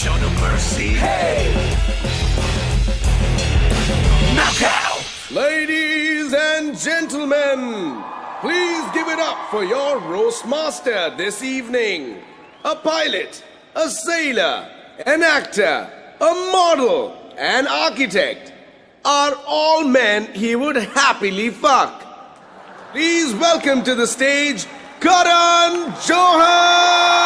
show no mercy. Hey! Knockout! Ladies and gentlemen, please give it up for your roast master this evening. A pilot, a sailor, an actor, a model, an architect are all men he would happily fuck. Please welcome to the stage, Karan Johar!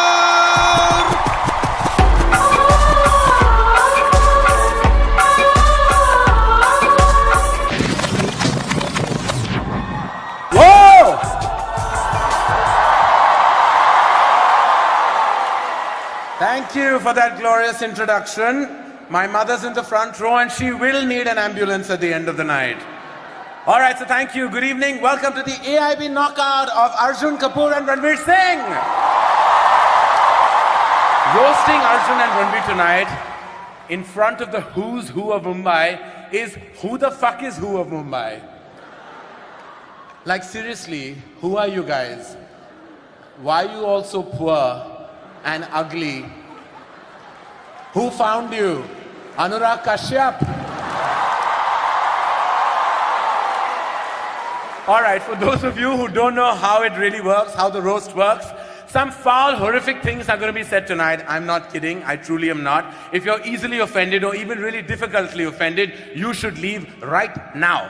Thank you for that glorious introduction. My mother's in the front row and she will need an ambulance at the end of the night. All right, so thank you. Good evening. Welcome to the AIB knockout of Arjun Kapoor and Ranveer Singh. Roasting Arjun and Ranveer tonight in front of the who's who of Mumbai is who the fuck is who of Mumbai? Like seriously, who are you guys? Why are you all so poor and ugly? Who found you? Anurag Kashyap? All right, for those of you who don't know how it really works, how the roast works, some foul, horrific things are going to be said tonight. I'm not kidding. I truly am not. If you're easily offended or even really difficultly offended, you should leave right now.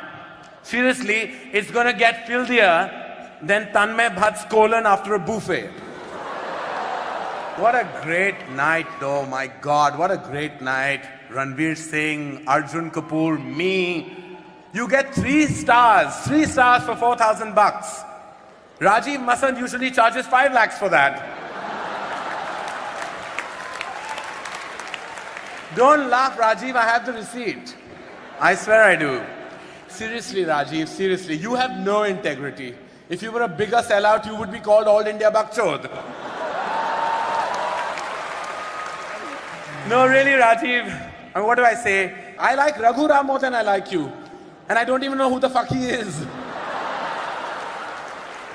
Seriously, it's going to get filthier than Tanmay Bhatt's colon after a buffet. What a great night, though. My God, what a great night. Ranveer Singh, Arjun Kapoor, me. You get 3 stars. 3 stars for 4,000 bucks. Rajiv Masand usually charges 5 lakhs for that. Don't laugh, Rajiv. I have the receipt. I swear I do. Seriously, Rajiv, seriously. You have no integrity. If you were a bigger sellout, you would be called All India Bakchod. No, really, Rajiv. I mean, what do I say? I like Raghu Ram more than I like you. And I don't even know who the fuck he is.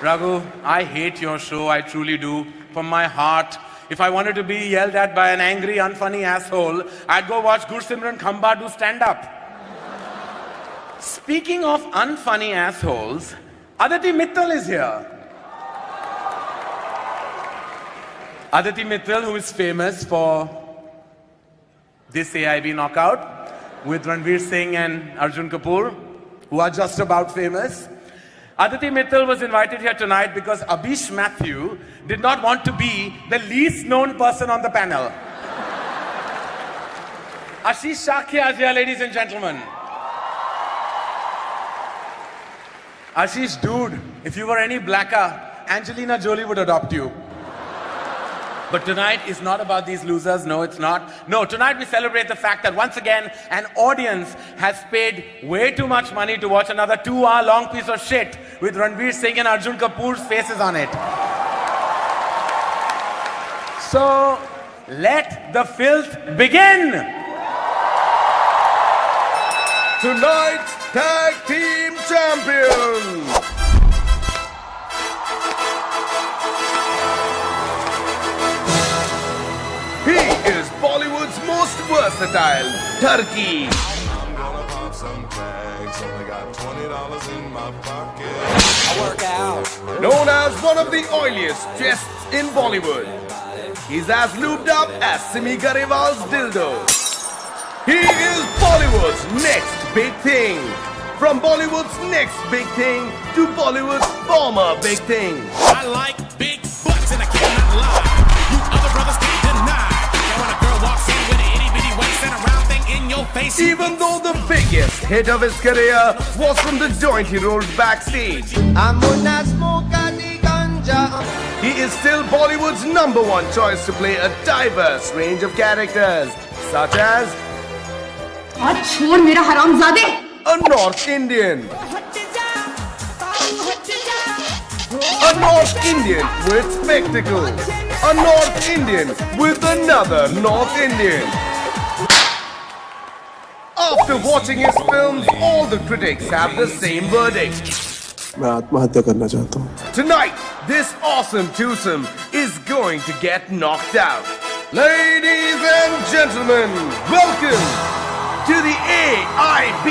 Raghu, I hate your show. I truly do. From my heart. If I wanted to be yelled at by an angry, unfunny asshole, I'd go watch Gursimran Khamba do stand-up. Speaking of unfunny assholes, Aditi Mittal is here. Aditi Mittal, who is famous for this AIB knockout with Ranveer Singh and Arjun Kapoor, who are just about famous. Aditi Mittal was invited here tonight because Abish Mathew did not want to be the least known person on the panel. Ashish Shakya is here, ladies and gentlemen. Ashish, dude, if you were any blacker, Angelina Jolie would adopt you. But tonight is not about these losers. No, it's not. No, tonight we celebrate the fact that once again, an audience has paid way too much money to watch another 2-hour long piece of shit with Ranveer Singh and Arjun Kapoor's faces on it. So, let the filth begin! Tonight's Tag Team Champions! He is Bollywood's most versatile turkey. I'm gonna pop some tags. Only got $20 in my pocket. I work out. Known as one of the oiliest chests in Bollywood. He's as lubed up as Simi Garewal's dildo. He is Bollywood's next big thing. From Bollywood's next big thing to Bollywood's former big thing. I like big butts and I cannot lie. You other brothers can't deny. Now when a girl walks in with an itty bitty waist and a round thing in your face. Even though the biggest hit of his career was from the joint he rolled backstage, he is still Bollywood's #1 choice to play a diverse range of characters, such as आज छोड़ मेरा हरामजादे a North Indian, a North Indian with spectacles, a North Indian with another North Indian. After watching his films, all the critics have the same verdict. मैं आत्महत्या करना चाहता हूँ. Tonight, this awesome twosome is going to get knocked out. Ladies and gentlemen, welcome to the AIB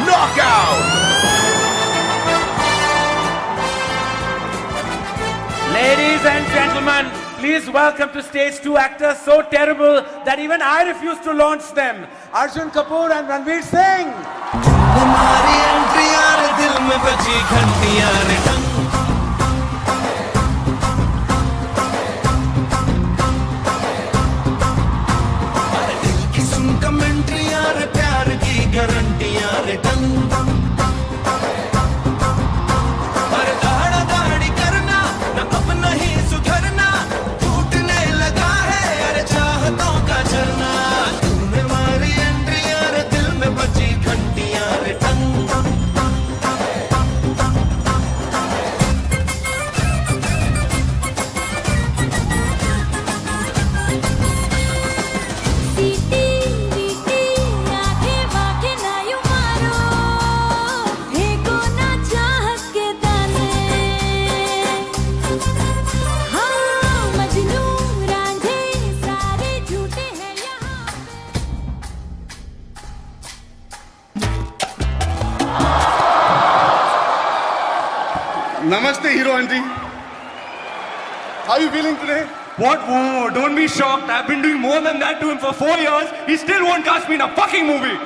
Knockout. Ladies and gentlemen, please welcome to stage 2 actors so terrible that even I refuse to launch them. Arjun Kapoor and Ranveer Singh. हमारी एंट्रियां रे दिल में बजी घंटियां रे टंग अरे दिल की सुन कमेंट्रियां रे प्यार की गारंटियां रे टंग अरे दाड़ा दाड़ी करना ना अपना ही सुधरना टूटने लगा है अरे चाहतों का झरना तूने मारी एंट्रियां रे दिल में बजी घंटियां रे टंग सीटी वीटी आगे बागे ना यूं मारो फेंको ना चाहत के दाने हाँ मजनू रांझे सारे झूठे हैं यहाँ Namaste, Hero Auntie. How are you feeling today? What? Whoa, don't be shocked. I've been doing more than that to him for 4 years. He still won't cast me in a fucking movie.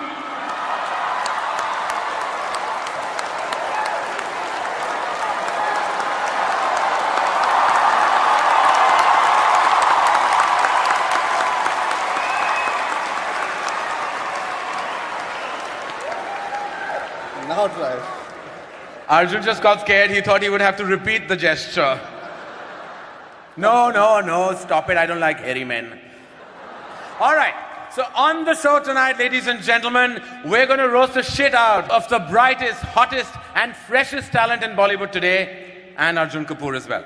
Now try. Arjun just got scared. He thought he would have to repeat the gesture. No, stop it. I don't like hairy men. All right. So on the show tonight, ladies and gentlemen, we're going to roast the shit out of the brightest, hottest, and freshest talent in Bollywood today, and Arjun Kapoor as well.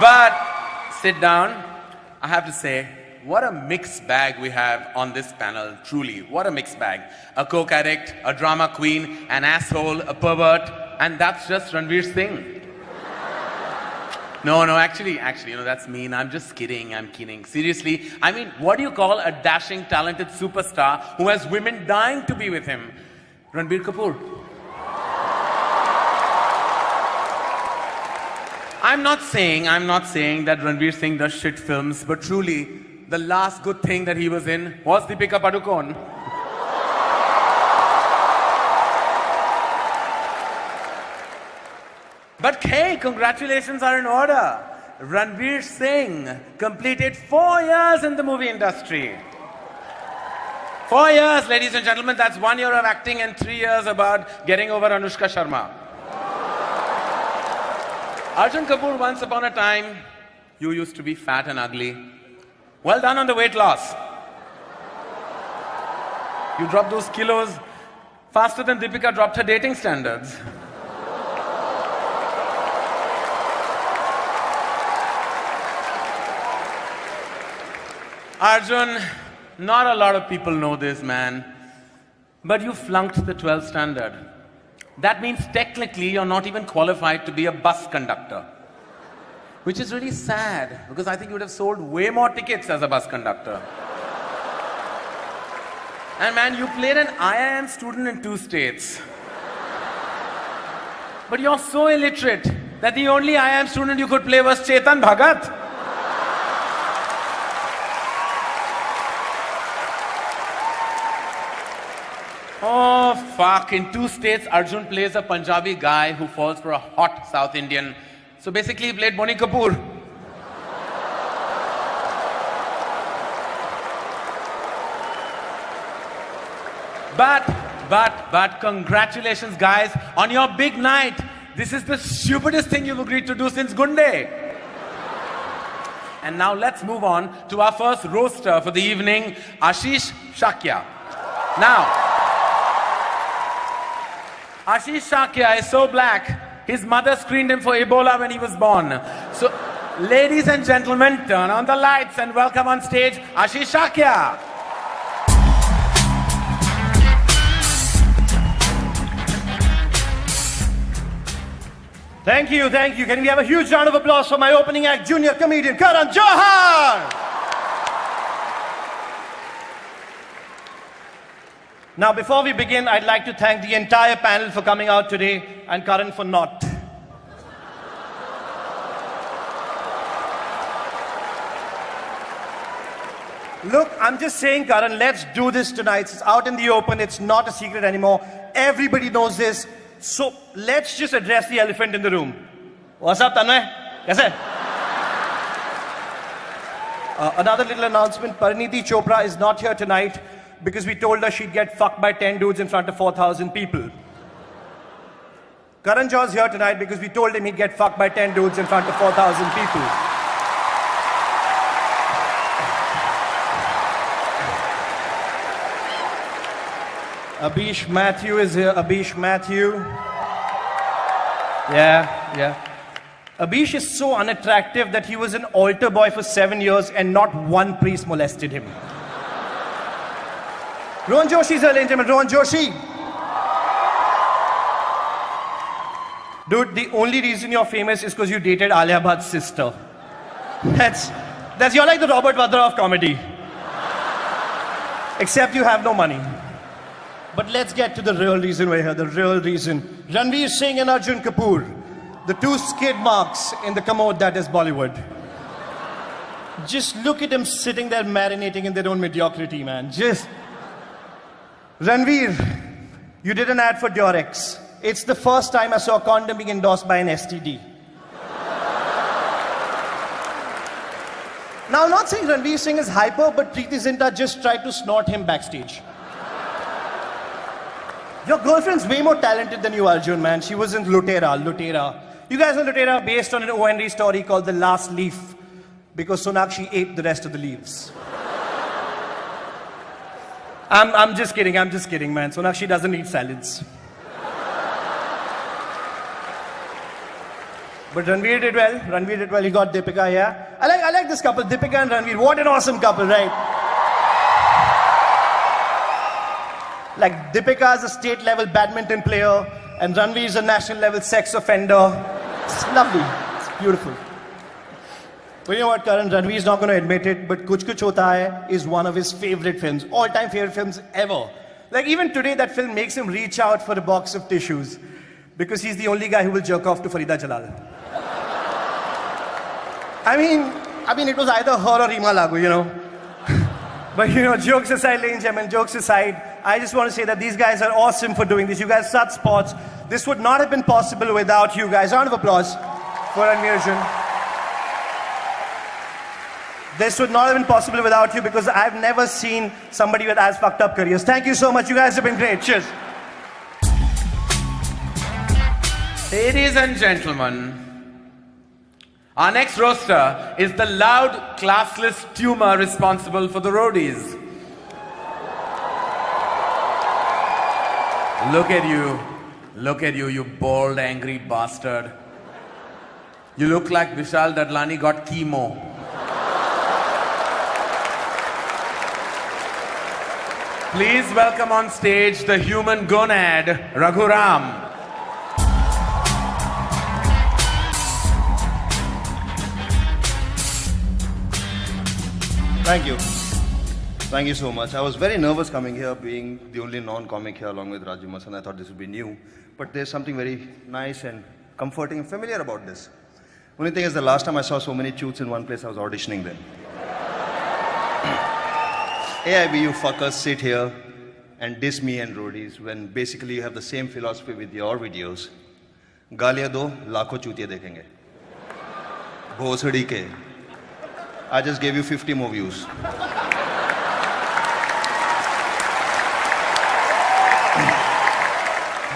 But sit down. I have to say, what a mixed bag we have on this panel. Truly, what a mixed bag. A coke addict, a drama queen, an asshole, a pervert, and that's just Ranveer Singh. No, actually, that's mean. I'm just kidding. I'm kidding. Seriously, I mean, what do you call a dashing, talented superstar who has women dying to be with him? Ranbir Kapoor. I'm not saying that Ranveer Singh does shit films, but truly, the last good thing that he was in was Deepika Padukone. But hey, congratulations are in order. Ranveer Singh completed 4 years in the movie industry. 4 years, ladies and gentlemen, that's 1 year of acting and 3 years about getting over Anushka Sharma. Arjun Kapoor, once upon a time, you used to be fat and ugly. Well done on the weight loss. You dropped those kilos faster than Deepika dropped her dating standards. Arjun, not a lot of people know this, man, but you flunked the 12th standard. That means technically you're not even qualified to be a bus conductor. Which is really sad, because I think you would have sold way more tickets as a bus conductor. And man, you played an IIM student in 2 states. But you're so illiterate that the only IIM student you could play was Chetan Bhagat. Oh, fuck. In 2 states, Arjun plays a Punjabi guy who falls for a hot South Indian. So basically, he played Bonnie Kapoor. But congratulations, guys, on your big night. This is the stupidest thing you've agreed to do since Gunde. And now let's move on to our first roaster for the evening, Ashish Shakya. Now, Ashish Shakya is so black, his mother screened him for Ebola when he was born. So, ladies and gentlemen, turn on the lights and welcome on stage Ashish Shakya. Thank you, thank you. Can we have a huge round of applause for my opening act, junior comedian Karan Johar? Now, before we begin, I'd like to thank the entire panel for coming out today and Karan for not. Look, I'm just saying, Karan, let's do this tonight. It's out in the open. It's not a secret anymore. Everybody knows this. So let's just address the elephant in the room. What's up, Tanmay? Kaise? Another little announcement. Parineeti Chopra is not here tonight because we told her she'd get fucked by 10 dudes in front of 4,000 people. Karan Johar's here tonight because we told him he'd get fucked by 10 dudes in front of 4,000 people. Abish Matthew is here. Abish Matthew. Yeah. Abish is so unattractive that he was an altar boy for 7 years and not one priest molested him. Rohan Joshi is here, ladies and gentlemen. Rohan Joshi. Dude, the only reason you're famous is because you dated Alia Bhatt's sister. You're like the Robert Vadra of comedy. Except you have no money. But let's get to the real reason we're here, the real reason. Ranveer Singh and Arjun Kapoor, the two skid marks in the commode that is Bollywood. Just look at them sitting there marinating in their own mediocrity, man. Ranveer, you did an ad for Durex. It's the first time I saw a condom being endorsed by an STD. Now, I'm not saying Ranveer Singh is hyper, but Preeti Zinta just tried to snort him backstage. Your girlfriend's way more talented than you, Arjun, man. She was in Lutera. You guys know Lutera based on an O.N.D. story called The Last Leaf because Sonakshi ate the rest of the leaves. I'm just kidding, man. Sonakshi doesn't eat salads. But Ranveer did well. He got Deepika, yeah. I like this couple, Deepika and Ranveer. What an awesome couple, right? Like Deepika is a state level badminton player and Ranveer is a national level sex offender. It's lovely. It's beautiful. But you know what, Karan? Ranveer is not going to admit it, but Kuch Kuch Hota Hai is one of his favorite films. All-time favorite films ever. Like even today, that film makes him reach out for a box of tissues because he's the only guy who will jerk off to Farida Jalal. I mean, it was either her or Reema Lagoo, you know. But you know, jokes aside, ladies and gentlemen, jokes aside, I just want to say that these guys are awesome for doing this. You guys are such sports. This would not have been possible without you guys. Round of applause for Ranveer Arjun. This would not have been possible without you because I've never seen somebody with as fucked up careers. Thank you so much. You guys have been great. Cheers. Ladies and gentlemen, our next roaster is the loud, classless tumor responsible for the roadies. Look at you, you bald, angry bastard. You look like Vishal Dadlani got chemo. Please welcome on stage the human gonad, Raghuram. Thank you. Thank you so much. I was very nervous coming here, being the only non-comic here along with Raju Masan. I thought this would be new. But there's something very nice and comforting and familiar about this. Only thing is the last time I saw so many choots in one place, I was auditioning them. AIB, you fuckers sit here and diss me and roadies when basically you have the same philosophy with your videos. Gaaliyan do, lakho chutiye dekhenge. Bhosadi ke. I just gave you 50 more views.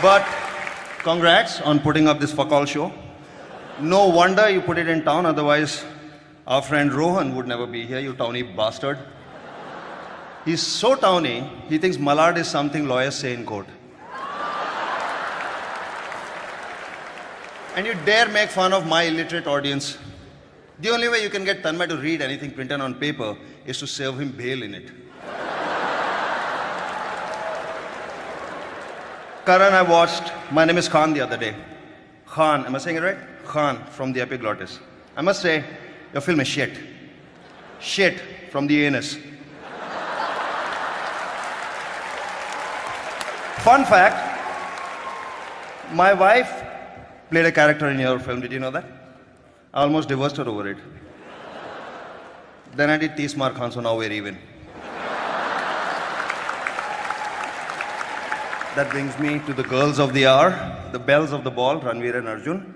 But congrats on putting up this fuck-all show. No wonder you put it in town, otherwise our friend Rohan would never be here, you towny bastard. He's so towny, he thinks Malad is something lawyers say in court. And you dare make fun of my illiterate audience. The only way you can get Tanmay to read anything printed on paper is to serve him bail in it. Karan, I watched My Name is Khan the other day. Khan, am I saying it right? Khan from the Epiglottis. I must say, your film is shit. Shit from the anus. Fun fact, my wife played a character in your film. Did you know that? I almost divorced her over it. Then I did Tismar Khan, so now we're even. That brings me to the girls of the hour, the belles of the ball, Ranveer and Arjun.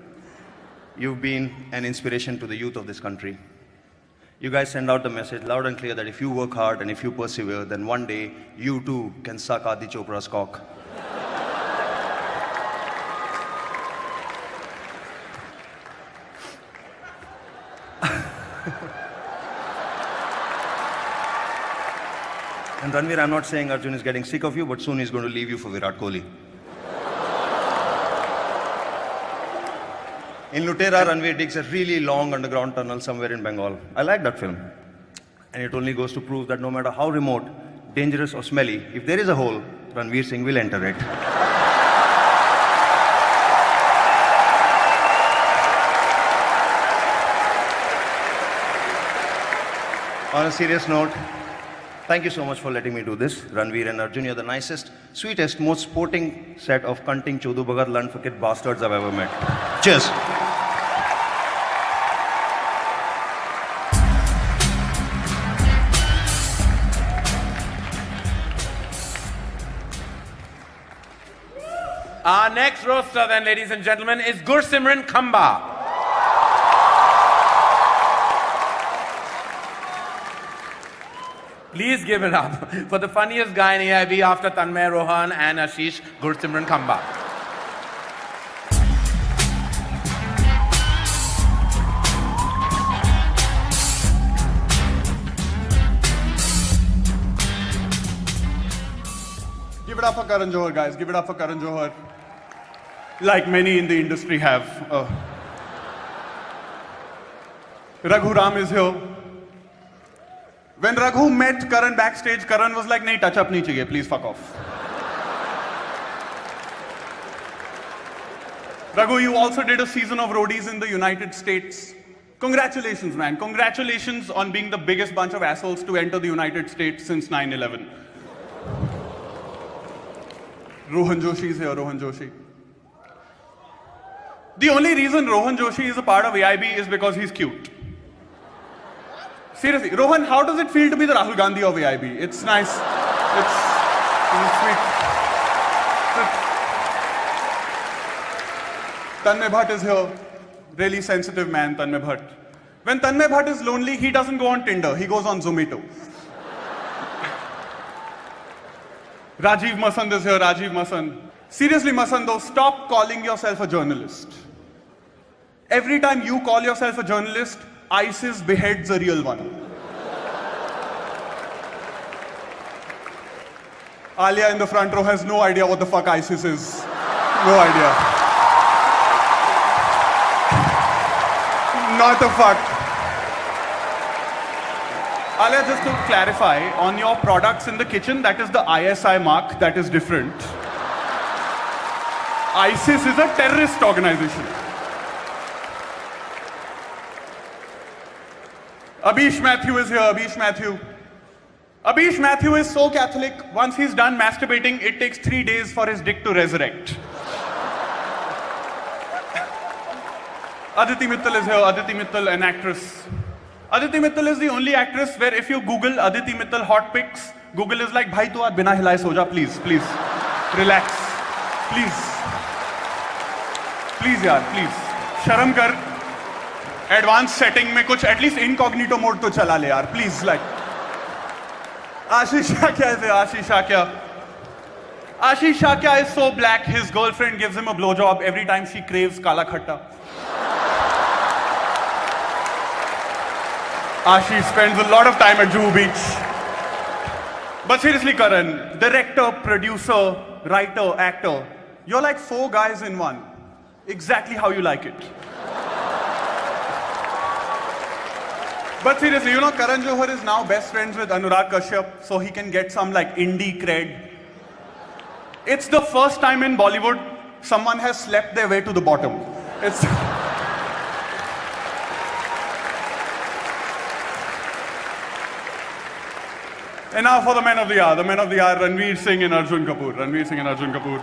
You've been an inspiration to the youth of this country. You guys send out the message loud and clear that if you work hard and if you persevere, then one day you too can suck Adi Chopra's cock. And Ranveer, I'm not saying Arjun is getting sick of you, but soon he's going to leave you for Virat Kohli. In Lutera, Ranveer digs a really long underground tunnel somewhere in Bengal. I like that film. And it only goes to prove that no matter how remote, dangerous or smelly, if there is a hole, Ranveer Singh will enter it. On a serious note, thank you so much for letting me do this. Ranveer and Arjun, you're the nicest, sweetest, most sporting set of cunting chodu bagar lunfakit bastards I've ever met. Cheers. Our next roaster then, ladies and gentlemen, is Gursimran Khamba. Please give it up for the funniest guy in AIB after Tanmay Rohan and Ashish, Gursimran Khamba. Give it up for Karan Johar, guys. Give it up for Karan Johar. Like many in the industry have. Raghu Ram is here. When Raghu met Karan backstage, Karan was like, "Nahi, touch up nahi chahiye, please fuck off." Raghu, you also did a season of roadies in the United States. Congratulations, man. Congratulations on being the biggest bunch of assholes to enter the United States since 9/11. Rohan Joshi is here, Rohan Joshi. The only reason Rohan Joshi is a part of AIB is because he's cute. Seriously, Rohan, how does it feel to be the Rahul Gandhi of AIB? It's nice. It's sweet. Tanmay Bhatt is here. Really sensitive man, Tanmay Bhatt. When Tanmay Bhatt is lonely, he doesn't go on Tinder. He goes on Zomato. Rajiv Masand is here, Rajiv Masand. Seriously, Masando, stop calling yourself a journalist. Every time you call yourself a journalist, ISIS beheads a real one. Alia in the front row has no idea what the fuck ISIS is. No idea. Not a fuck. Alia, just to clarify, on your products in the kitchen, that is the ISI mark, that is different. ISIS is a terrorist organization. Abish Mathew is here, Abish Mathew. Abish Mathew is so Catholic, once he's done masturbating, it takes 3 days for his dick to resurrect. Aditi Mittal is here, Aditi Mittal, an actress. Aditi Mittal is the only actress where if you Google Aditi Mittal hot pics, Google is like, "Bhai, tu aaj bina hilaye so ja, please, please. Relax. Please. Please, yaar, please. Sharam kar. Advanced setting mein kuch, at least incognito mode to chala le, yaar. Please, like. Ashish Shakya is here, Ashish Shakya. Ashish Shakya is so black, his girlfriend gives him a blowjob every time she craves kala khatta. Ashish spends a lot of time at Juhu Beach. But seriously, Karan, director, producer, writer, actor, you're like 4 guys in one. Exactly how you like it. But seriously, you know, Karan Johar is now best friends with Anurag Kashyap, so he can get some like indie cred. It's the first time in Bollywood someone has slept their way to the bottom. It's. And now for the men of the hour. The men of the hour, Ranveer Singh and Arjun Kapoor. Ranveer Singh and Arjun Kapoor.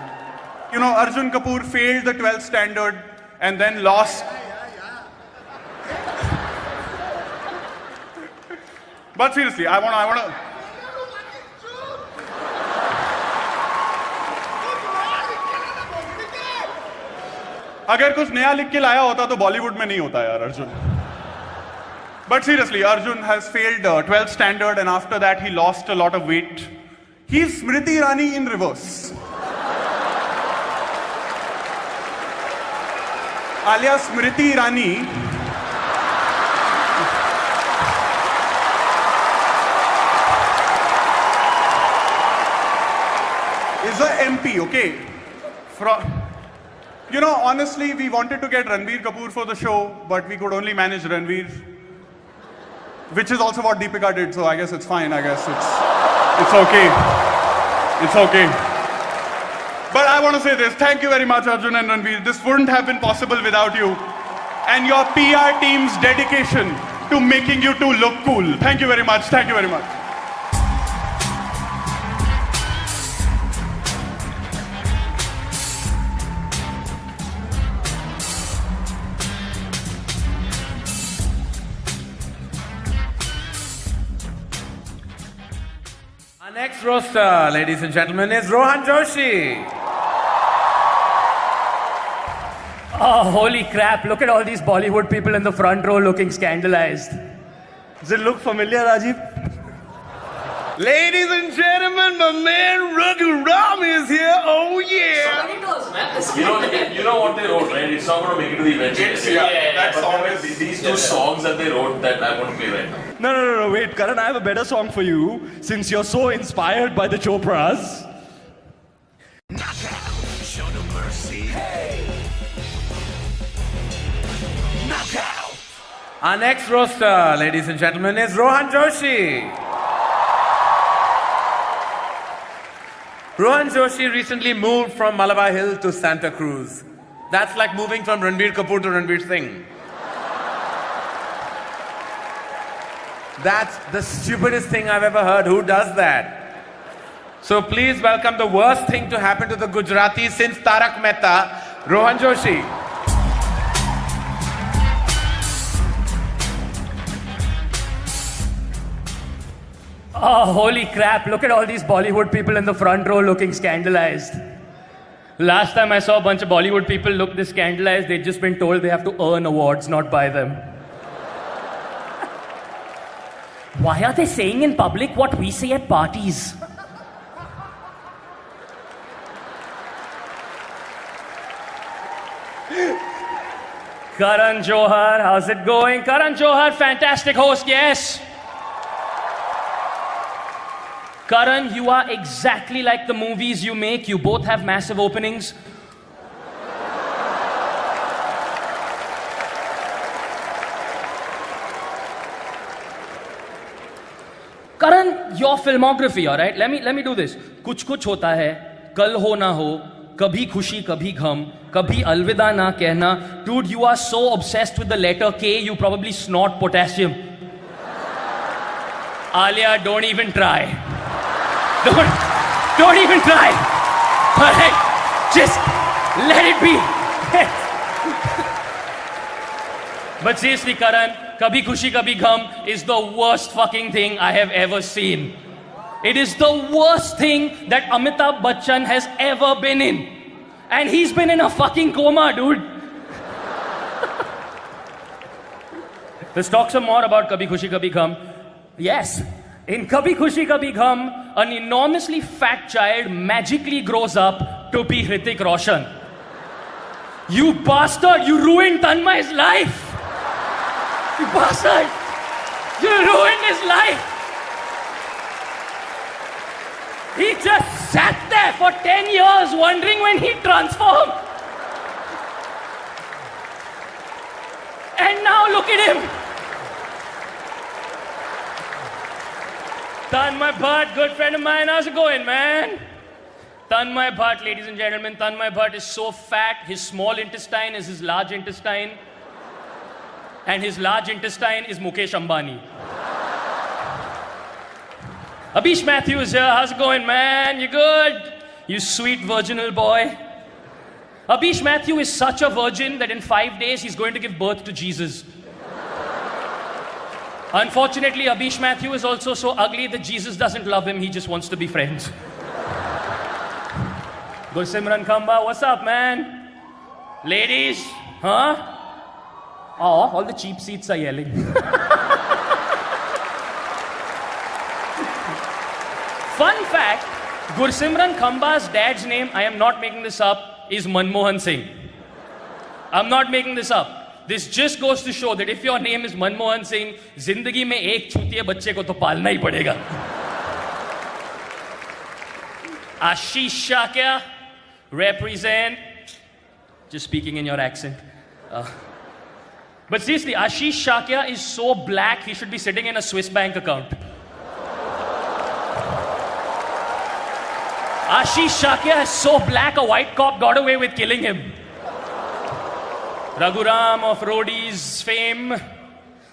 You know, Arjun Kapoor failed the 12th standard and then lost. But seriously, I wanna. अगर कुछ नया लिख के लाया होता तो बॉलीवुड में नहीं होता यार Arjun. But seriously, Arjun has failed 12th standard and after that he lost a lot of weight. He's Smriti Irani in reverse. Alias Smriti Irani is a MP, okay? You know, honestly, we wanted to get Ranbir Kapoor for the show, but we could only manage Ranveer. Which is also what Deepika did, so I guess it's fine. I guess it's okay. It's okay. But I want to say this. Thank you very much, Arjun and Ranveer. This wouldn't have been possible without you. And your PR team's dedication to making you two look cool. Thank you very much. Thank you very much. Our next roaster, ladies and gentlemen, is Rohan Joshi. Oh, holy crap. Look at all these Bollywood people in the front row looking scandalized. Does it look familiar, Rajiv? Ladies and gentlemen, my man Raghu Ram is here. Oh yeah. You know what they wrote, right? It's not going to make it to the event. That song is These two songs that they wrote that I want to play right now. No, wait, Karan, I have a better song for you since you're so inspired by the Chopras. Show no mercy. Hey. Knock out. Our next roaster, ladies and gentlemen, is Rohan Joshi. Rohan Joshi recently moved from Malabar Hill to Santa Cruz. That's like moving from Ranbir Kapoor to Ranveer Singh. That's the stupidest thing I've ever heard. Who does that? So please welcome the worst thing to happen to the Gujaratis since Tarak Mehta, Rohan Joshi. Oh, holy crap. Look at all these Bollywood people in the front row looking scandalized. Last time I saw a bunch of Bollywood people look this scandalized, they'd just been told they have to earn awards, not buy them. Why are they saying in public what we say at parties? Karan Johar, how's it going? Karan Johar, fantastic host, yes. Karan, you are exactly like the movies you make. You both have massive openings. Karan, your filmography, all right? Let me do this. कुछ कुछ होता है, कल हो ना हो, कभी खुशी कभी गम, कभी अलविदा ना कहना. Dude, you are so obsessed with the letter K, you probably snort potassium. Alia, don't even try. Don't even try. All right, just let it be. But seriously, Karan, Kabhi Khushi Kabhi Gham is the worst fucking thing I have ever seen. It is the worst thing that Amitabh Bachchan has ever been in. And he's been in a fucking coma, dude. Let's talk some more about Kabhi Khushi Kabhi Gham. Yes, in Kabhi Khushi Kabhi Gham, an enormously fat child magically grows up to be Hrithik Roshan. You bastard, you ruined Tanmay's life. You bastard! You ruined his life! He just sat there for 10 years wondering when he'd transform. And now look at him! Tanmay Bhatt, good friend of mine, how's it going, man? Tanmay Bhatt, ladies and gentlemen. Tanmay Bhatt is so fat, his small intestine is his large intestine. And his large intestine is Mukesh Ambani. Abish Mathew is here. How's it going, man? You good? You sweet virginal boy. Abish Mathew is such a virgin that in 5 days he's going to give birth to Jesus. Unfortunately, Abish Mathew is also so ugly that Jesus doesn't love him. He just wants to be friends. Gursimran Khamba, what's up, man? Ladies, huh? Oh, all the cheap seats are yelling. Fun fact, Gursimran Khamba's dad's name, I am not making this up, is Manmohan Singh. I'm not making this up. This just goes to show that if your name is Manmohan Singh, zindagi mein ek chutiye bacche ko to palna hi padega. Ashish Shakya, represent. Just speaking in your accent. But seriously, Ashish Shakya is so black, he should be sitting in a Swiss bank account. Ashish Shakya is so black, a white cop got away with killing him. Raghuram of Roadies fame.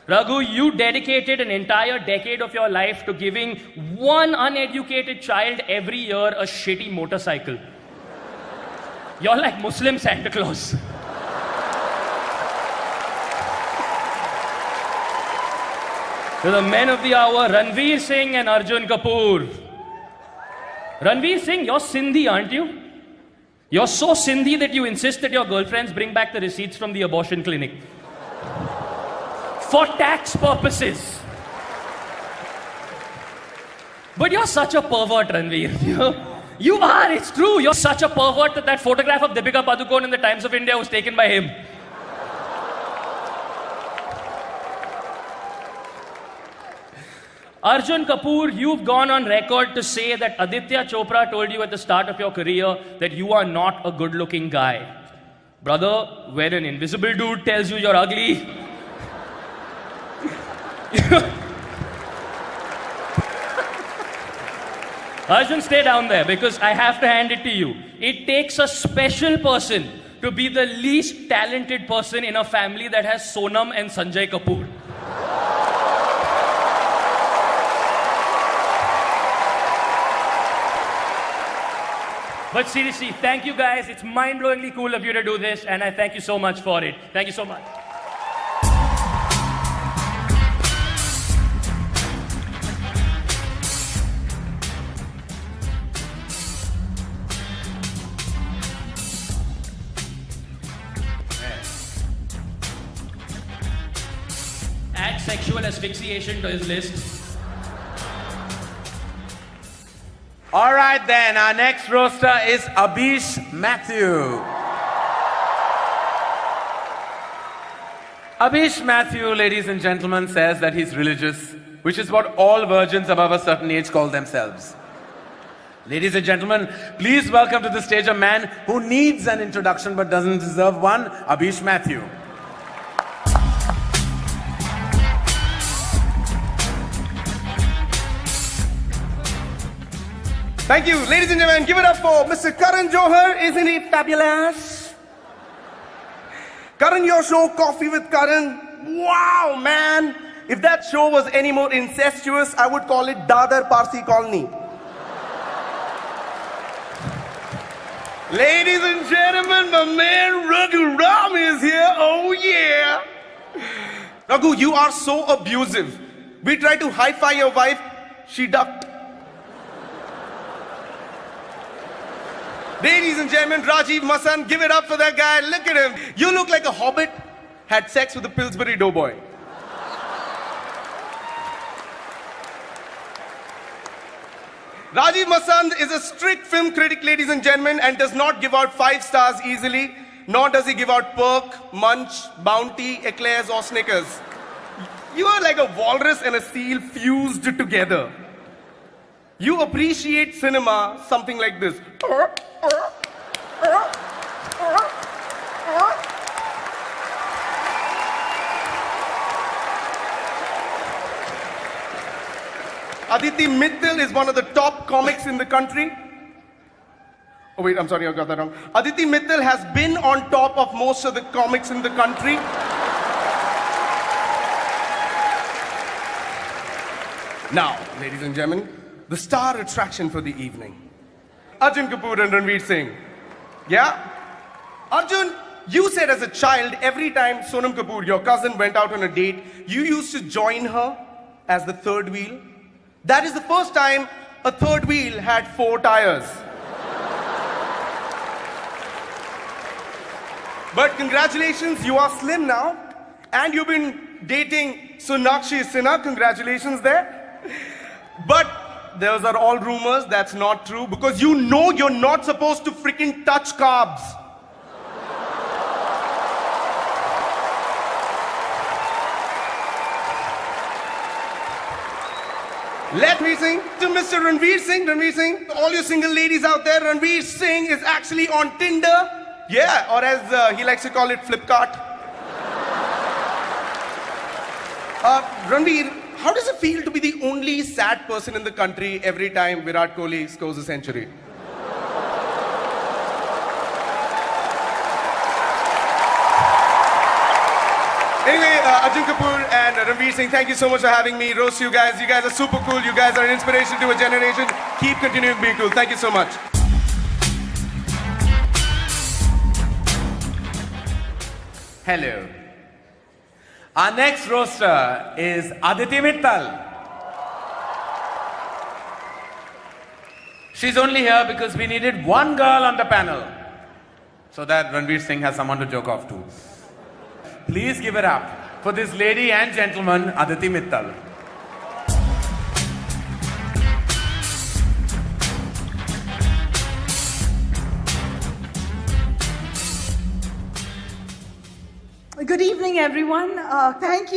Raghu, you dedicated an entire decade of your life to giving one uneducated child every year a shitty motorcycle. You're like Muslim Santa Claus. To the men of the hour, Ranveer Singh and Arjun Kapoor. Ranveer Singh, you're Sindhi, aren't you? You're so Sindhi that you insist that your girlfriends bring back the receipts from the abortion clinic. For tax purposes. But you're such a pervert, Ranveer. You are, it's true. You're such a pervert that photograph of Deepika Padukone in the Times of India was taken by him. Arjun Kapoor, you've gone on record to say that Aditya Chopra told you at the start of your career that you are not a good-looking guy. Brother, when an invisible dude tells you you're ugly, Arjun, stay down there because I have to hand it to you. It takes a special person to be the least talented person in a family that has Sonam and Sanjay Kapoor. But seriously, thank you guys. It's mind-blowingly cool of you to do this, and I thank you so much for it. Thank you so much. Add sexual asphyxiation to his list. All right then, our next roaster is Abish Mathew. Abish Mathew, ladies and gentlemen, says that he's religious, which is what all virgins above a certain age call themselves. Ladies and gentlemen, please welcome to the stage a man who needs an introduction but doesn't deserve one, Abish Mathew. Thank you. Ladies and gentlemen, give it up for Mr. Karan Johar. Isn't he fabulous? Karan, your show, Coffee with Karan. Wow, man. If that show was any more incestuous, I would call it Dadar Parsi Colony. Ladies and gentlemen, my man Raghu Ram is here. Oh, yeah. Raghu, you are so abusive. We tried to hi-fi your wife. She ducked. Ladies and gentlemen, Rajiv Masan, give it up for that guy. Look at him. You look like a hobbit had sex with a Pillsbury Doughboy. Rajiv Masan is a strict film critic, ladies and gentlemen, and does not give out 5 stars easily, nor does he give out Perk, Munch, Bounty, Eclairs or Snickers. You are like a walrus and a seal fused together. You appreciate cinema something like this. Aditi Mittal is one of the top comics in the country. Oh wait, I'm sorry, I got that wrong. Aditi Mittal has been on top of most of the comics in the country. Now, ladies and gentlemen, the star attraction for the evening. Arjun Kapoor and Ranveer Singh. Yeah? Arjun, you said as a child, every time Sonam Kapoor, your cousin, went out on a date, you used to join her as the third wheel. That is the first time a third wheel had 4 tires. But congratulations, you are slim now. And you've been dating Sonakshi Sinha. Congratulations there. But those are all rumors. That's not true. Because you know you're not supposed to freaking touch carbs. Let me sing to Mr. Ranveer Singh. Ranveer Singh, all you single ladies out there, Ranveer Singh is actually on Tinder. Yeah, or as he likes to call it, Flipkart. Ranveer, how does it feel to be the only sad person in the country every time Virat Kohli scores a century? Anyway, Arjun Kapoor and Ranveer Singh, thank you so much for having me. Roast you guys. You guys are super cool. You guys are an inspiration to a generation. Keep continuing being cool. Thank you so much. Hello. Our next roaster is Aditi Mittal. She's only here because we needed one girl on the panel so that Ranveer Singh has someone to joke off to. Please give it up for this lady and gentleman, Aditi Mittal. Good evening, everyone. Thank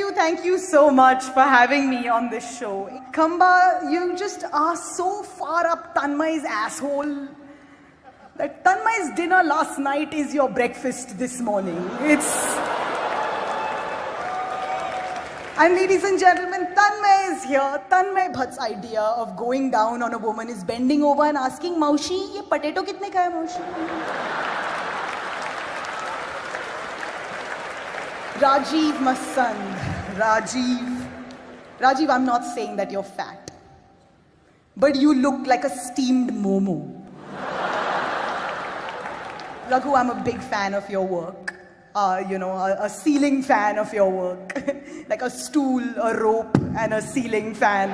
you so much for having me on this show. Khamba, you just are so far up Tanmay's asshole that Tanmay's dinner last night is your breakfast this morning. And ladies and gentlemen, Tanmay is here. Tanmay Bhatt's idea of going down on a woman is bending over and asking, Maushi, ye potato kitne ka hai, Maushi? Rajiv Masand. Rajiv, I'm not saying that you're fat, but you look like a steamed momo. Raghu, I'm a big fan of your work. A ceiling fan of your work. Like a stool, a rope, and a ceiling fan.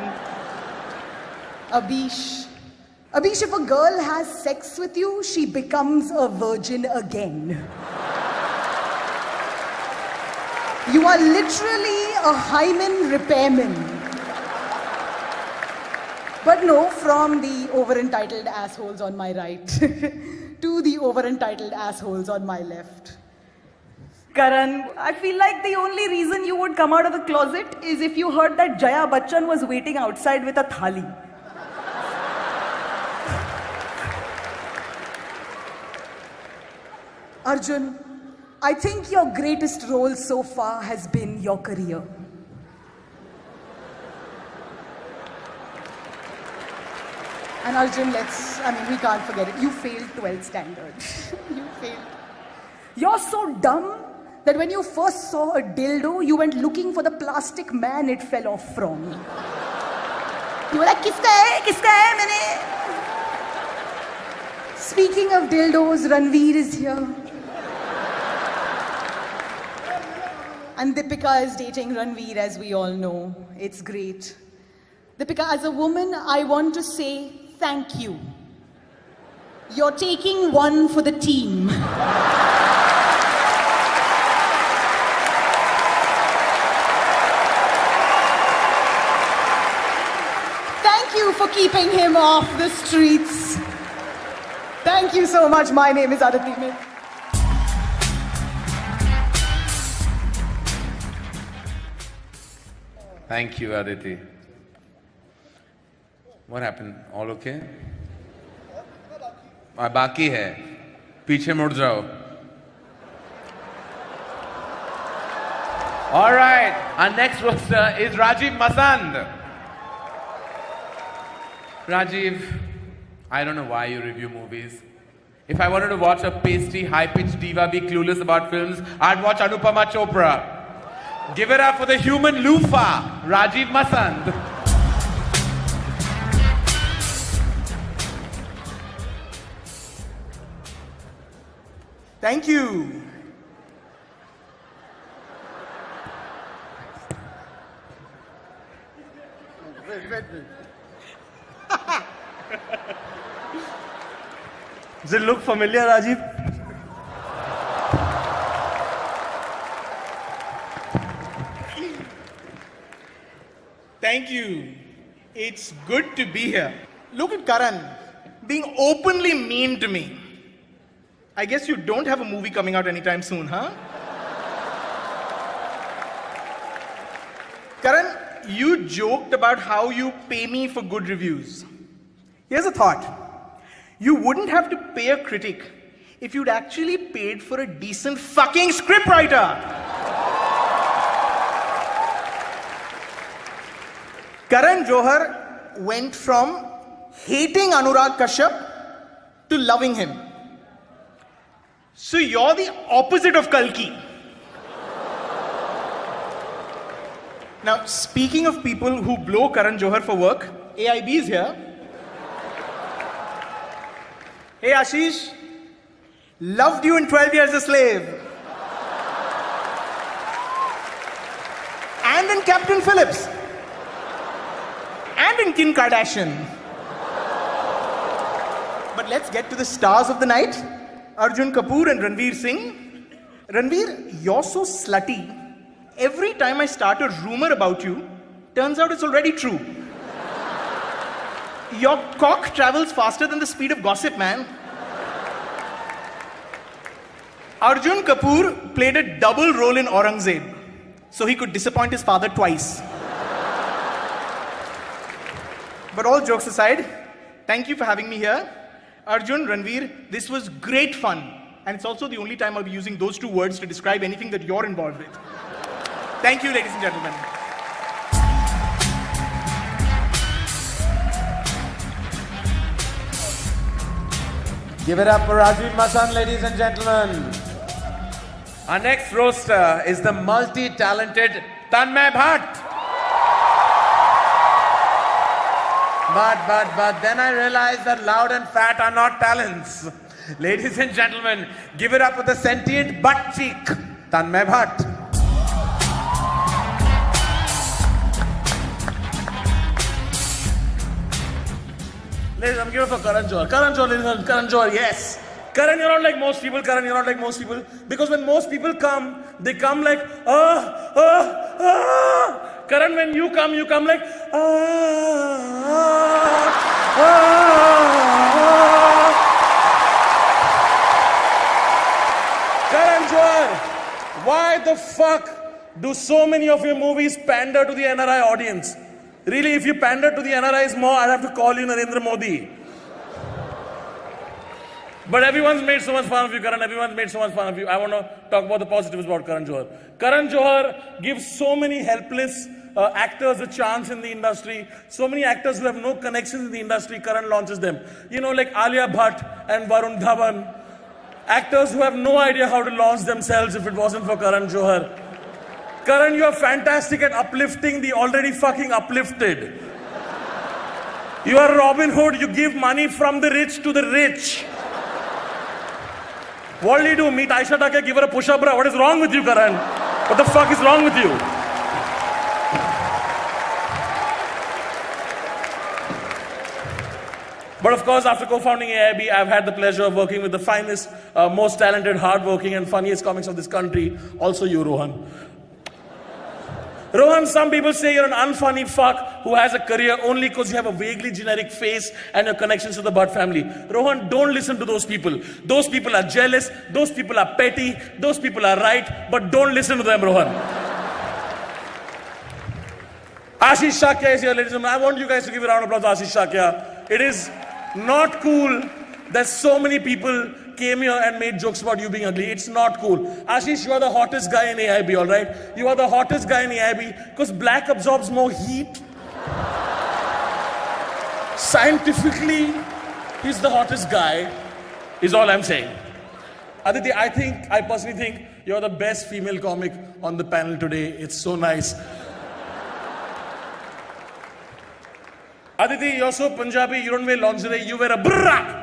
Abish, if a girl has sex with you, she becomes a virgin again. You are literally a hymen repairman. But no, from the over-entitled assholes on my right to the over-entitled assholes on my left. Karan, I feel like the only reason you would come out of the closet is if you heard that Jaya Bachchan was waiting outside with a thali. Arjun, I think your greatest role so far has been your career. And Arjun, we can't forget it. You failed 12th standard. You failed. You're so dumb that when you first saw a dildo, you went looking for the plastic man it fell off from. You were like, kiska hai, maine. Speaking of dildos, Ranveer is here. And Deepika is dating Ranveer, as we all know. It's great. Deepika, as a woman, I want to say thank you. You're taking one for the team. Thank you for keeping him off the streets. Thank you so much. My name is Aditi Mittal. Thank you, Aditi. What happened? All okay? बाकी है. पीछे मुड़ जाओ. All right. Our next roster is Rajiv Masand. Rajiv, I don't know why you review movies. If I wanted to watch a pasty, high-pitched diva be clueless about films, I'd watch Anupama Chopra. Give it up for the human loofah, Rajiv Masand. Thank you. Does it look familiar, Rajiv? Thank you. It's good to be here. Look at Karan being openly mean to me. I guess you don't have a movie coming out anytime soon, huh? Karan, you joked about how you pay me for good reviews. Here's a thought. You wouldn't have to pay a critic if you'd actually paid for a decent fucking scriptwriter. Karan Johar went from hating Anurag Kashyap to loving him. So you're the opposite of Kalki. Now, speaking of people who blow Karan Johar for work, AIB is here. Hey Ashish, loved you in 12 Years a Slave. And in Captain Phillips. And in Kim Kardashian. But let's get to the stars of the night. Arjun Kapoor and Ranveer Singh. Ranveer, you're so slutty. Every time I start a rumor about you, turns out it's already true. Your cock travels faster than the speed of gossip, man. Arjun Kapoor played a double role in Aurangzeb, so he could disappoint his father twice. But all jokes aside, thank you for having me here. Arjun, Ranveer, this was great fun. And it's also the only time I'll be using those two words to describe anything that you're involved with. Thank you, ladies and gentlemen. Give it up for Rajiv Masand, ladies and gentlemen. Our next roaster is the multi-talented Tanmay Bhatt. But then I realized that loud and fat are not talents. Ladies and gentlemen, give it up for the sentient butt cheek, Tanmay Bhatt. Ladies, I'm giving it for Karan Johar. Karan Johar, ladies and gentlemen, Karan Johar, yes. Karan, you're not like most people. Karan, you're not like most people. Because when most people come, they come like, Karan, when you come like, Karan Johar, why the fuck do so many of your movies pander to the NRI audience? Really, if you pander to the NRIs more, I'd have to call you Narendra Modi. But everyone's made so much fun of you, Karan. Everyone's made so much fun of you. I want to talk about the positives about Karan Johar. Karan Johar gives so many helpless actors a chance in the industry. So many actors who have no connections in the industry, Karan launches them. You know, like Alia Bhatt and Varun Dhawan. Actors who have no idea how to launch themselves if it wasn't for Karan Johar. Karan, you are fantastic at uplifting the already fucking uplifted. You are Robin Hood. You give money from the rich to the rich. What do? Meet Aisha Take, give her a push-up, bro. What is wrong with you, Karan? What the fuck is wrong with you? But of course, after co-founding AIB, I've had the pleasure of working with the finest, most talented, hardworking, and funniest comics of this country. Also you, Rohan. Rohan, some people say you're an unfunny fuck who has a career only because you have a vaguely generic face and your connections to the Bhatt family. Rohan, don't listen to those people. Those people are jealous, those people are petty, those people are right, but don't listen to them, Rohan. Ashish Shakya is here, ladies and gentlemen. I want you guys to give a round of applause to Ashish Shakya. It is not cool that so many people came here and made jokes about you being ugly. It's not cool. Ashish, you are the hottest guy in AIB, all right? You are the hottest guy in AIB because black absorbs more heat. Scientifically, he's the hottest guy. is all I'm saying. Aditi, I personally think you're the best female comic on the panel today. It's so nice. Aditi, you're so Punjabi, you don't wear lingerie, you wear a burra.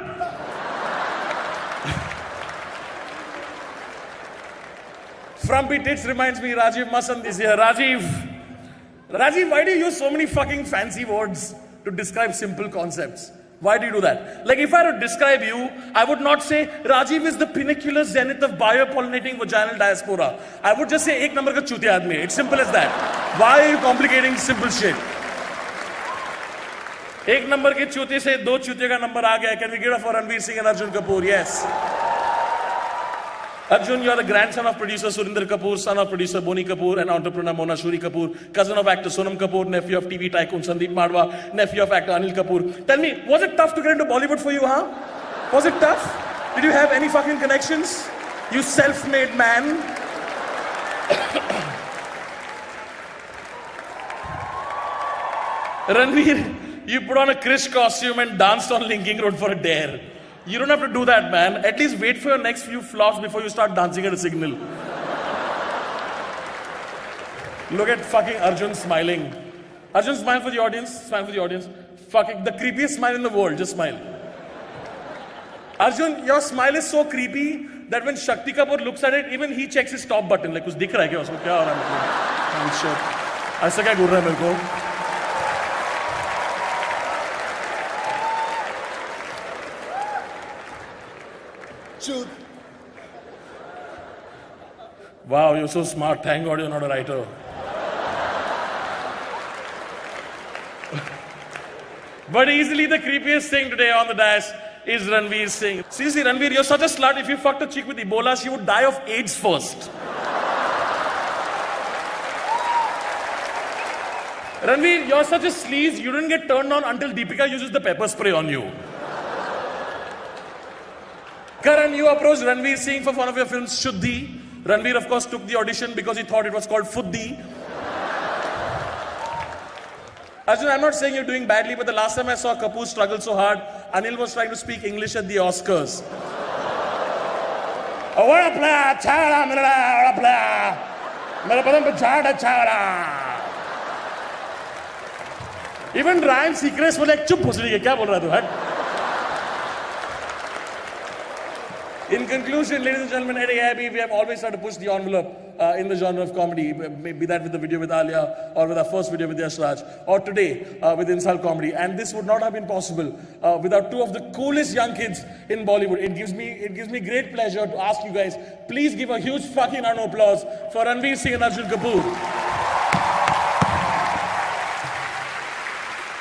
Frumpy Tits reminds me, Rajiv Masand is here. Rajiv, why do you use so many fucking fancy words to describe simple concepts? Why do you do that? Like, if I were to describe you, I would not say Rajiv is the pinnacular zenith of biopollinating vaginal diaspora. I would just say, ek number ka chutiya aadmi. It's simple as that. Why are you complicating simple shit? Ek number ke chute se do chute ka number aa gaya. Can we get it for Ranveer Singh and Arjun Kapoor? Yes. Arjun, you are the grandson of producer Surinder Kapoor, son of producer Boni Kapoor, and entrepreneur Mona Shuri Kapoor, cousin of actor Sonam Kapoor, nephew of TV tycoon Sandeep Madwa, nephew of actor Anil Kapoor. Tell me, was it tough to get into Bollywood for you, huh? Was it tough? Did you have any fucking connections? You self-made man. Ranveer, you put on a Krish costume and danced on Linking Road for a dare. You don't have to do that, man. At least wait for your next few flops before you start dancing at a signal. Look at fucking Arjun smiling. Arjun, smile for the audience. Smile for the audience. Fucking the creepiest smile in the world. Just smile. Arjun, your smile is so creepy that when Shakti Kapoor looks at it, even he checks his top button. Like, कुछ दिख रहा है क्या उसको? क्या हो रहा है मतलब? I'm sure. ऐसा क्या घूर रहा है मेरे को? Wow, you're so smart. Thank God you're not a writer. But easily the creepiest thing today on the dais is Ranveer Singh. Seriously, Ranveer, you're such a slut. If you fucked a chick with Ebola, she would die of AIDS first. Ranveer, you're such a sleaze. You didn't get turned on until Deepika uses the pepper spray on you. Karan, you approached Ranveer Singh for one of your films, Shuddhi. Ranveer, of course, took the audition because he thought it was called Fuddhi. Arjun, I'm not saying you're doing badly, but the last time I saw Kapoor struggle so hard, Anil was trying to speak English at the Oscars. Even Ryan Seacrest was like, chup bhusri ke, kya bol raha tu, hat? In conclusion, ladies and gentlemen, at AIB, we have always tried to push the envelope in the genre of comedy, be that with the video with Alia, or with our first video with Yash Raj, or today with Insult Comedy. And this would not have been possible without two of the coolest young kids in Bollywood. It gives me great pleasure to ask you guys, please give a huge fucking round of applause for Ranveer Singh and Arjun Kapoor.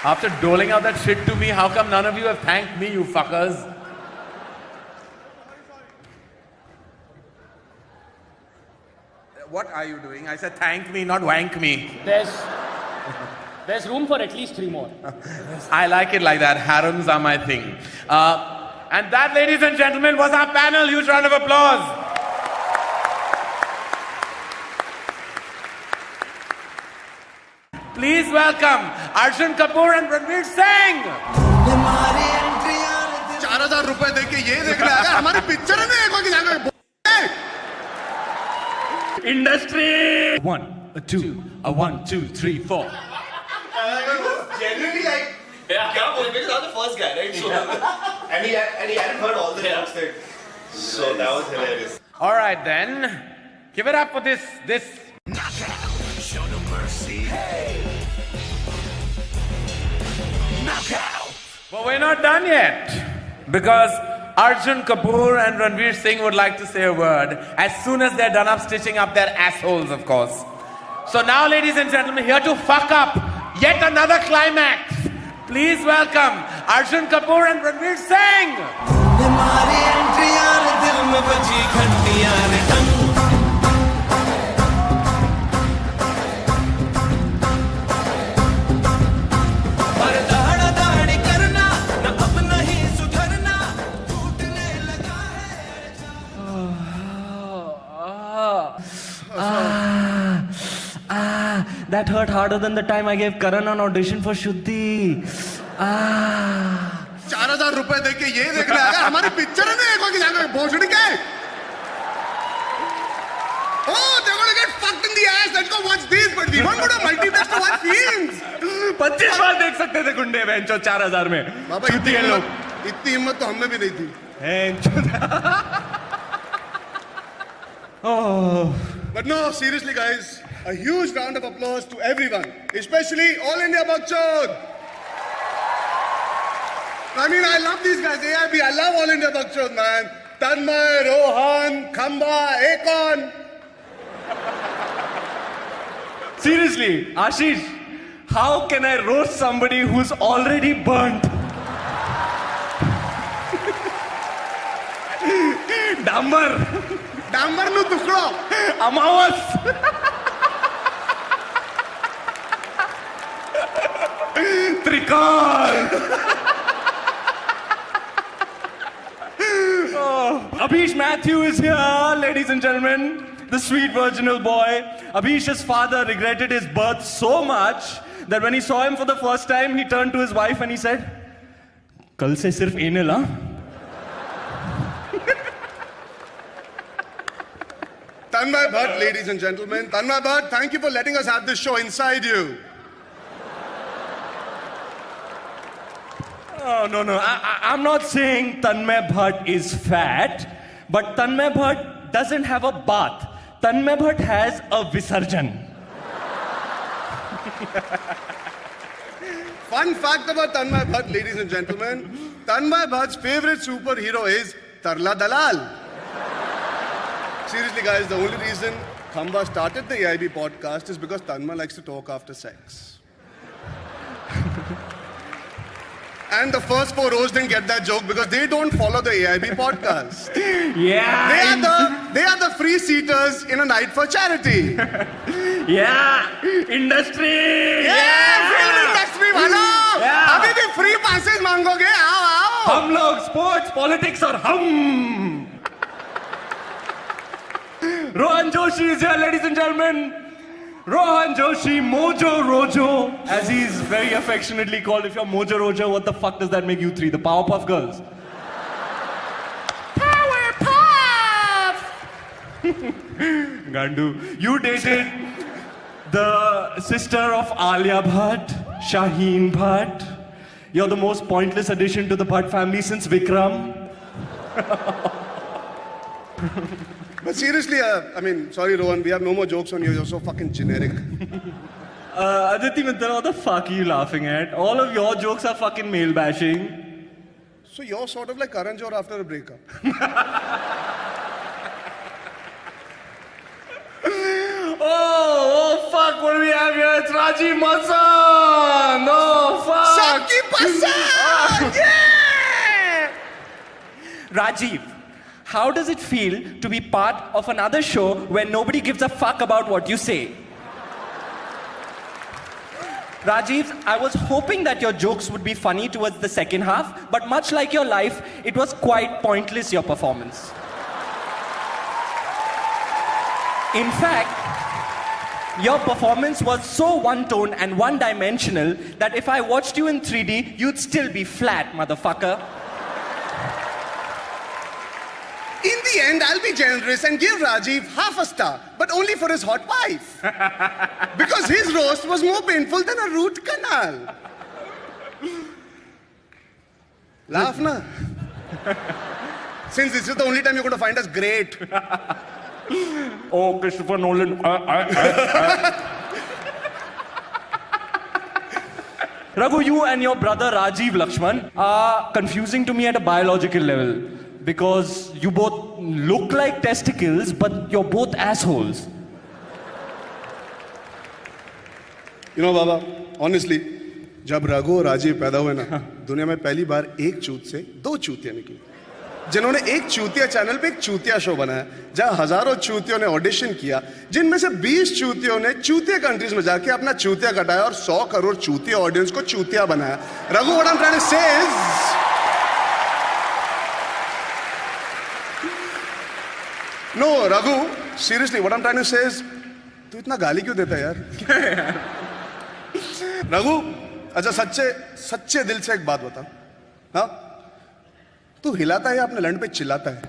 After doling out that shit to me, how come none of you have thanked me, you fuckers? What are you doing? I said thank me, not wank me. There's room for at least 3 more. I like it like that. Harems are my thing. And that, ladies and gentlemen, was our panel. Huge round of applause. Please welcome Arjun Kapoor and Ranveer Singh. 4,000 रुपए देके ये देख रहा है हमारी picture में एक बार जाकर Industry. 1, 2, 1, 2, 3, 4. Genuinely like, because I'm the first guy, right? So, and he hadn't heard all the jokes that. So that was hilarious. All right then, give it up for this. Show no mercy. Hey. Knockout. But we're not done yet, because Arjun Kapoor and Ranveer Singh would like to say a word as soon as they're done up stitching up their assholes, of course. So now, ladies and gentlemen, here to fuck up yet another climax, please welcome Arjun Kapoor and Ranveer Singh. That hurt harder than the time I gave Karan an audition for Shuddhi. 4,000 रुपए दे के ये देखने आया हमारी picture है ना एक की जाकर भोसड़ी क्या है? Oh, they're gonna get fucked in the ass. Let's go watch these. But we won't go to multiplex to watch films. 25 बार देख सकते थे गुंडे बेंचो 4000 में। बाबा इतनी हिम्मत तो हमने भी नहीं थी। But no, seriously, guys, a huge round of applause to everyone, especially All India Bakchod. I mean, I love these guys. AIB, I love All India Bakchod, man. Tanmay, Rohan, Khamba, Akon. Seriously, Ashish, how can I roast somebody who's already burnt? डांबर नु टुकड़ो अमावस त्रिकाल Abhish Matthew is here, ladies and gentlemen, the sweet virginal boy. Abhish's father regretted his birth so much that when he saw him for the first time, he turned to his wife and he said, "Kal se sirf anal, huh?" Tanmay Bhatt, ladies and gentlemen. Tanmay Bhatt, thank you for letting us have this show inside you. Oh, no. I'm not saying Tanmay Bhatt is fat, but Tanmay Bhatt doesn't have a bath. Tanmay Bhatt has a Visarjan. Fun fact about Tanmay Bhatt, ladies and gentlemen. Tanmay Bhatt's favorite superhero is Tarla Dalal. Seriously, guys, the only reason Khamba started the AIB podcast is because Tanmay likes to talk after sex. And the first four rows didn't get that joke because they don't follow the AIB podcast. Yeah. They are the free seaters in a night for charity. Yeah. Industry. Yeah. Film industry वालों. Yeah. अभी भी free passes मांगोगे? आओ. हम लोग sports, politics और हम. Rohan Joshi is here, ladies and gentlemen. Rohan Joshi, Mojo Rojo, as he's very affectionately called. If you're Mojo Rojo, what the fuck does that make you three? The Powerpuff Girls? Powerpuff! Gandu, you dated the sister of Alia Bhatt, Shaheen Bhatt. You're the most pointless addition to the Bhatt family since Vikram. But seriously, I mean, sorry, Rohan, we have no more jokes on you. You're so fucking generic. Aditi Mitra, what the fuck are you laughing at? All of your jokes are fucking male bashing. So you're sort of like Karan Johar after a breakup. Oh, fuck, what do we have here? It's Rajiv Masan! Oh, fuck! Sabki pasand! Yeah! Rajiv, how does it feel to be part of another show where nobody gives a fuck about what you say? Rajiv, I was hoping that your jokes would be funny towards the second half, but much like your life, it was quite pointless, your performance. In fact, your performance was so one-tone and one-dimensional that if I watched you in 3D, you'd still be flat, motherfucker. In the end, I'll be generous and give Rajiv half a star, but only for his hot wife. Because his roast was more painful than a root canal. Laugh na. Since this is the only time you're going to find us great. Oh, Christopher Nolan. Raghu, you and your brother Rajiv Lakshman are confusing to me at a biological level. Because you both look like testicles, but you're both assholes. You know, Baba, honestly, जब रघु और राजीव पैदा हुए ना, दुनिया में पहली बार एक चूत से दो चूतियां निकली, जिन्होंने एक चूतिया चैनल पे एक चूतिया शो बनाया, जहां हजारों चूतियों ने ऑडिशन किया, जिनमें से 20 चूतियों ने चूतिया कंट्रीज में जाके अपना चूतिया कटाया और 100 करोड़ चूतिया ऑडियंस को चूतिया बनाया. Raghu, what I'm trying to say is, no, Raghu, seriously, what I'm trying to say is, तू इतना गाली क्यों देता है यार? रघु, अच्छा सच्चे दिल से एक बात बता, हाँ? तू हिलाता है या अपने लंड पे चिल्लाता है?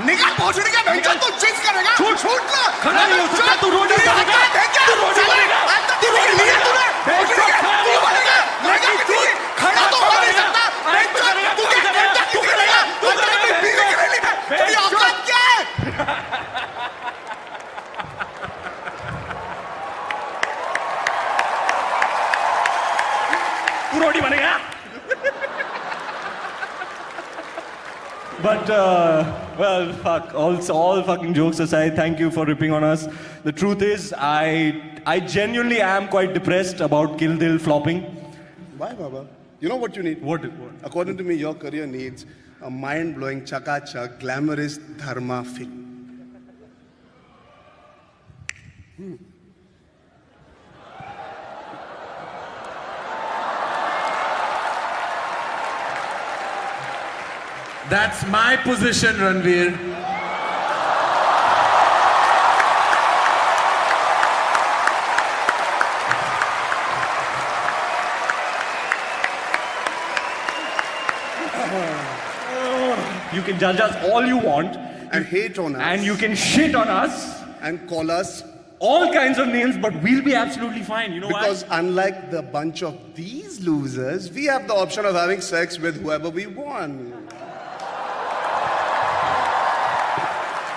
निकल पहुंचने का बेंचो, तू चीज करेगा। छूट ना, खड़ा नहीं हो सकता, तू रोड बनेगा, तू रोड बनेगा, तू रोड लिया तूने, तू बनेगा, खड़ा तो हो नहीं सकता। तू करेगा, तू करेगा, तेरी औकात क्या है? तू रोड ही बनेगा। But, well, fuck. All fucking jokes aside, thank you for ripping on us. The truth is, I genuinely am quite depressed about Kill Dil flopping. Why, Baba? You know what you need? What? According to me, your career needs a mind-blowing, chaka-chak, glamorous dharma film. That's my position, Ranveer. You can judge us all you want. And hate on us. And you can shit on us. And call us. All kinds of names, but we'll be absolutely fine. You know why? Because unlike the bunch of these losers, we have the option of having sex with whoever we want.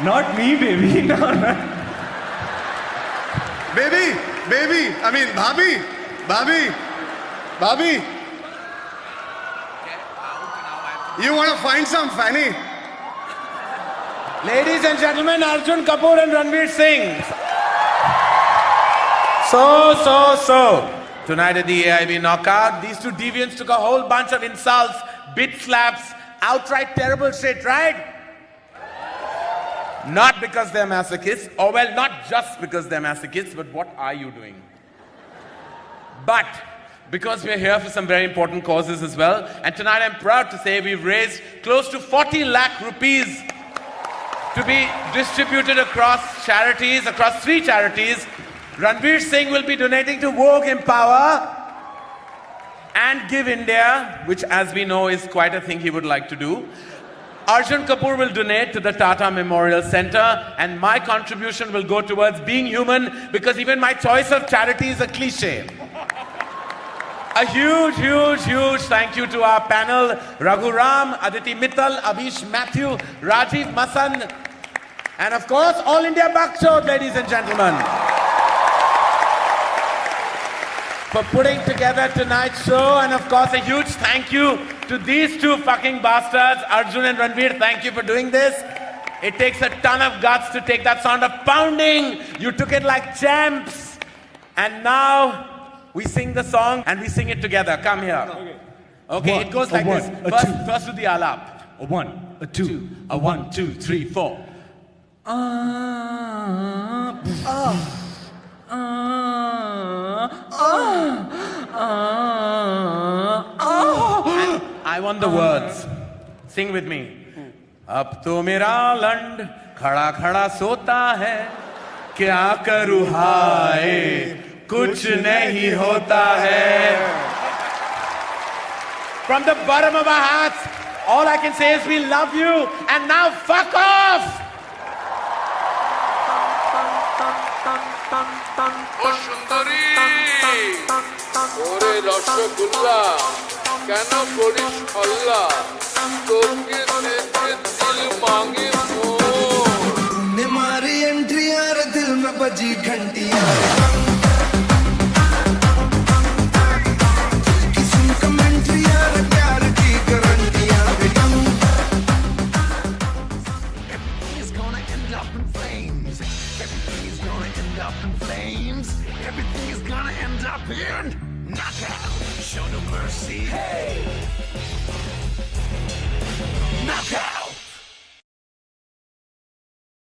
Not me, baby. No. Baby, I mean, Bhabhi. You want to find some fanny? Ladies and gentlemen, Arjun Kapoor and Ranveer Singh. So. Tonight at the AIB Knockout, these two deviants took a whole bunch of insults, bit slaps, outright terrible shit, right? Not because they're masochists, or well, not just because they're masochists, but what are you doing? But because we're here for some very important causes as well, and tonight I'm proud to say we've raised close to 40 lakh rupees to be distributed across charities, across 3 charities. Ranveer Singh will be donating to Vogue Empower and Give India, which as we know is quite a thing he would like to do. Arjun Kapoor will donate to the Tata Memorial Center, and my contribution will go towards being human, because even my choice of charity is a cliche. A huge thank you to our panel, Raghu Ram, Aditi Mittal, Abhish Matthew, Rajiv Masan, and of course, All India Bakchod, ladies and gentlemen, for putting together tonight's show. And of course, a huge thank you to these two fucking bastards, Arjun and Ranveer. Thank you for doing this. It takes a ton of guts to take that sound of pounding. You took it like champs. And now we sing the song and we sing it together. Come here. Okay, it goes like this. First do the alap. A 1, a 2, a 1, 2, 3, 4. And I want the words. Sing with me. अब तो मेरा लंड खड़ा खड़ा सोता है, क्या करूँ हाय कुछ नहीं होता है. From the bottom of our hearts, all I can say is we love you, and now fuck off! ও সুন্দরী, ওরে রসগোল্লা, কেন করিস হল্লা, তোকে দেখে দিল মাঙে মোর। तूने मारी एंट्री यार, दिल में बजी घंटी यार, दिल की सुन कमेंट्री यार, प्यार की गारंटी यार। Everything is gonna end up in flames. Everything is gonna end up in flames. Everything is gonna end up in knockout. Show no mercy. Hey, knockout.